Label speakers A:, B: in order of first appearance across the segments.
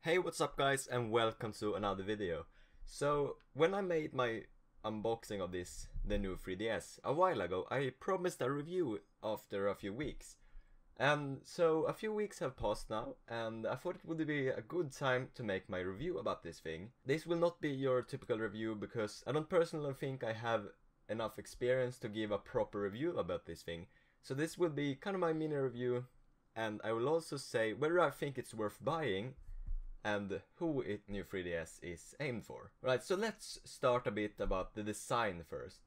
A: Hey, what's up guys, and welcome to another video. So, when I made my unboxing of the new 3DS, a while ago, I promised a review after a few weeks. So a few weeks have passed now, and I thought it would be a good time to make my review about this thing. This will not be your typical review because I don't personally think I have enough experience to give a proper review about this thing. So this will be kind of my mini review, and I will also say whether I think it's worth buying and who new 3DS is aimed for. Right, so let's start a bit about the design first.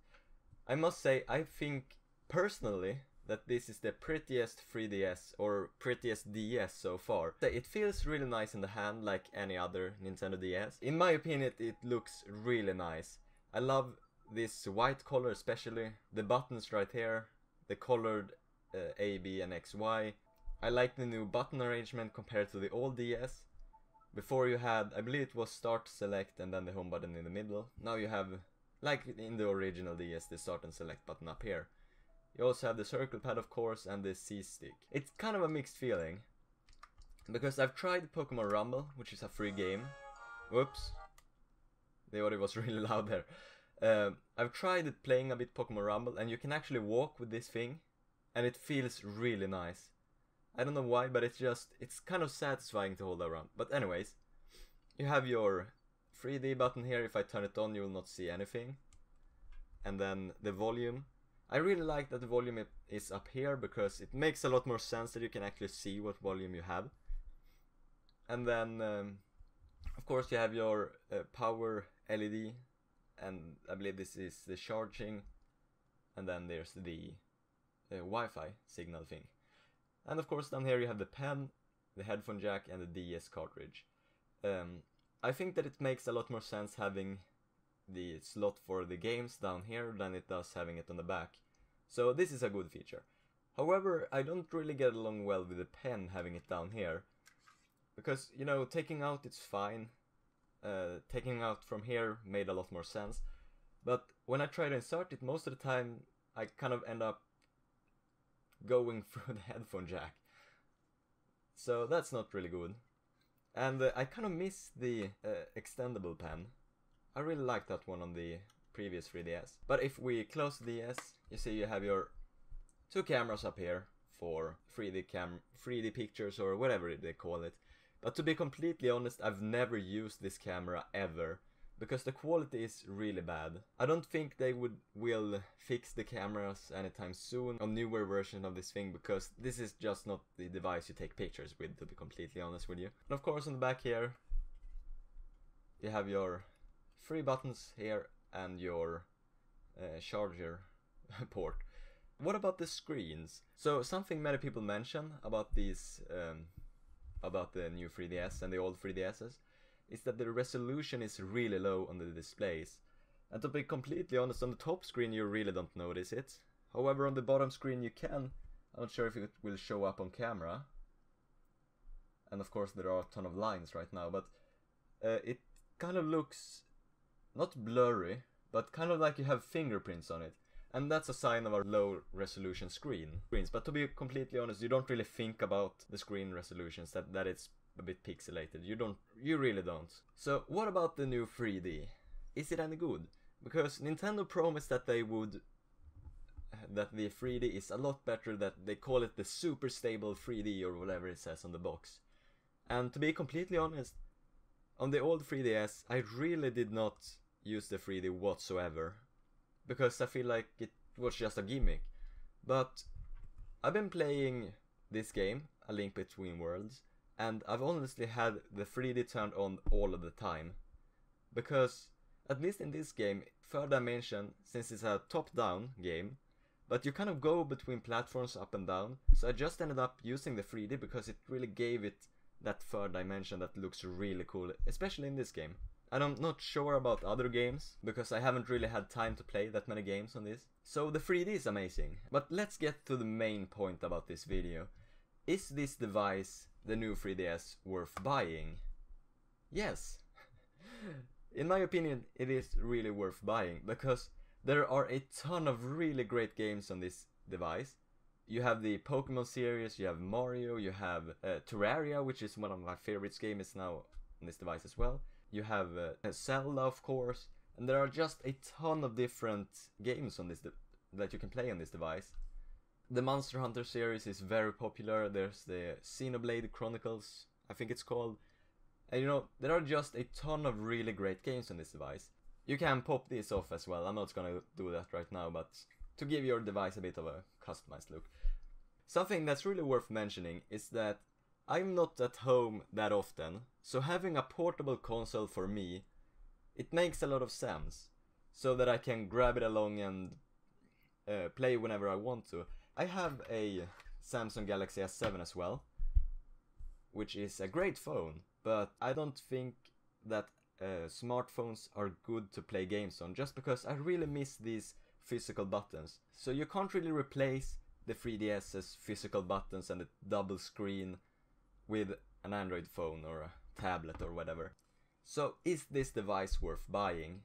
A: I must say, I think personally that this is the prettiest 3DS or prettiest DS so far. It feels really nice in the hand like any other Nintendo DS. In my opinion, it looks really nice. I love this white color especially, the buttons right here, the colored A, B and X, Y. I like the new button arrangement compared to the old DS. Before you had, I believe it was start, select and then the home button in the middle. Now you have, like in the original DS, the start and select button up here. You also have the circle pad of course and the C stick. It's kind of a mixed feeling, because I've tried Pokemon Rumble, which is a free game. Whoops, the audio was really loud there. I've tried playing a bit Pokemon Rumble, and you can actually walk with this thing and it feels really nice. I don't know why, but it's kind of satisfying to hold around. But anyways, you have your 3D button here. If I turn it on, you will not see anything. And then the volume. I really like that the volume is up here, because it makes a lot more sense that you can actually see what volume you have. And then, of course, you have your power LED, and I believe this is the charging. And then there's the Wi-Fi signal thing. And of course down here you have the pen, the headphone jack and the DS cartridge. I think that it makes a lot more sense having the slot for the games down here than it does having it on the back. So this is a good feature. However, I don't really get along well with the pen having it down here. Because, you know, taking out it's fine. Taking out from here made a lot more sense. But when I try to insert it, most of the time I kind of end up going through the headphone jack. So that's not really good. And I kind of miss the extendable pen. I really like that one on the previous 3DS. But if we close the DS, you see you have your two cameras up here for 3D pictures or whatever they call it. But to be completely honest, I've never used this camera ever, because the quality is really bad. I don't think they will fix the cameras anytime soon on newer version of this thing, because this is just not the device you take pictures with, to be completely honest with you. And of course on the back here you have your 3 buttons here and your charger port. What about the screens? So something many people mention about these about the new 3DS and the old 3DSs is that the resolution is really low on the displays. And to be completely honest, on the top screen you really don't notice it. However, on the bottom screen you can. I'm not sure if it will show up on camera. And of course there are a ton of lines right now, but it kind of looks not blurry, but kind of like you have fingerprints on it. And that's a sign of a low resolution screen. But to be completely honest, you don't really think about the screen resolutions, that it's a bit pixelated. You really don't. So what about the new 3D? Is it any good? Because Nintendo promised that they would, that the 3D is a lot better, that they call it the super stable 3D or whatever it says on the box. And to be completely honest, on the old 3DS I really did not use the 3D whatsoever, because I feel like it was just a gimmick. But I've been playing this game, A Link Between Worlds, and I've honestly had the 3D turned on all of the time. Because, at least in this game, third dimension, since it's a top-down game, but you kind of go between platforms up and down, so I just ended up using the 3D because it really gave it that third dimension that looks really cool, especially in this game. And I'm not sure about other games, because I haven't really had time to play that many games on this. So the 3D is amazing. But let's get to the main point about this video. Is this device, the new 3DS, worth buying? Yes. In my opinion, it is really worth buying, because there are a ton of really great games on this device. You have the Pokemon series, you have Mario, you have Terraria, which is one of my favorites games now on this device as well. You have Zelda, of course, and there are just a ton of different games on this that you can play on this device. The Monster Hunter series is very popular. There's the Xenoblade Chronicles, I think it's called. And you know, there are just a ton of really great games on this device. You can pop this off as well. I'm not gonna do that right now, but to give your device a bit of a customized look. Something that's really worth mentioning is that I'm not at home that often, so having a portable console for me, it makes a lot of sense, so that I can grab it along and play whenever I want to. I have a Samsung Galaxy S7 as well, which is a great phone, but I don't think that smartphones are good to play games on, just because I really miss these physical buttons. So you can't really replace the 3DS's physical buttons and the double screen with an Android phone or a tablet or whatever. So is this device worth buying?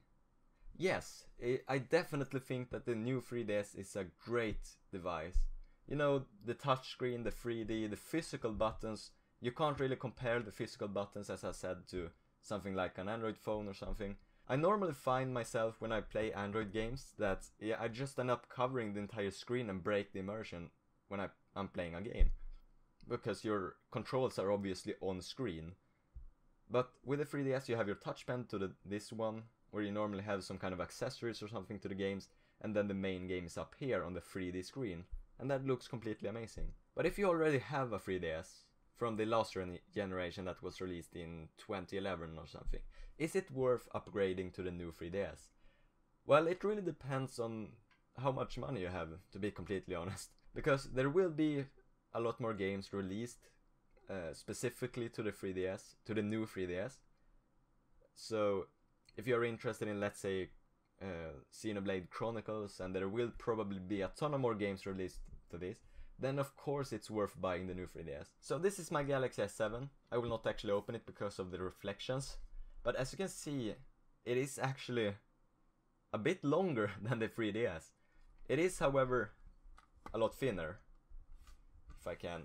A: Yes, I definitely think that the new 3DS is a great device. You know, the touchscreen, the 3D, the physical buttons, you can't really compare the physical buttons, as I said, to something like an Android phone or something. I normally find myself when I play Android games that I just end up covering the entire screen and break the immersion when I'm playing a game, because your controls are obviously on screen. But with the 3DS you have your touch pen to this one, where you normally have some kind of accessories or something to the games, and then the main game is up here on the 3D screen, and that looks completely amazing. But if you already have a 3DS from the last generation that was released in 2011 or something, is it worth upgrading to the new 3DS? Well, it really depends on how much money you have, to be completely honest, because there will be a lot more games released specifically to the 3DS, to the new 3DS. So if you're interested in, let's say, Xenoblade Chronicles, and there will probably be a ton of more games released to this, then of course it's worth buying the new 3DS. So this is my Galaxy S7. I will not actually open it because of the reflections, but as you can see, it is actually a bit longer than the 3DS. It is, however, a lot thinner, if I can.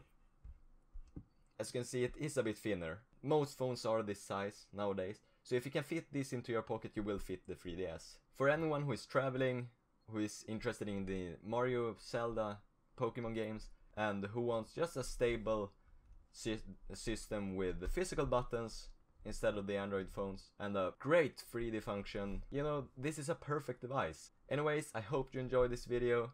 A: As you can see, it is a bit thinner. Most phones are this size nowadays, so if you can fit this into your pocket, you will fit the 3DS. For anyone who is traveling, who is interested in the Mario, Zelda, Pokemon games, and who wants just a stable system with the physical buttons instead of the Android phones, and a great 3D function, you know, this is a perfect device. Anyways, I hope you enjoyed this video.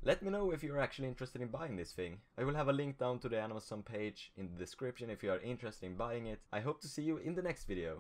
A: Let me know if you're actually interested in buying this thing. I will have a link down to the Amazon page in the description if you are interested in buying it. I hope to see you in the next video.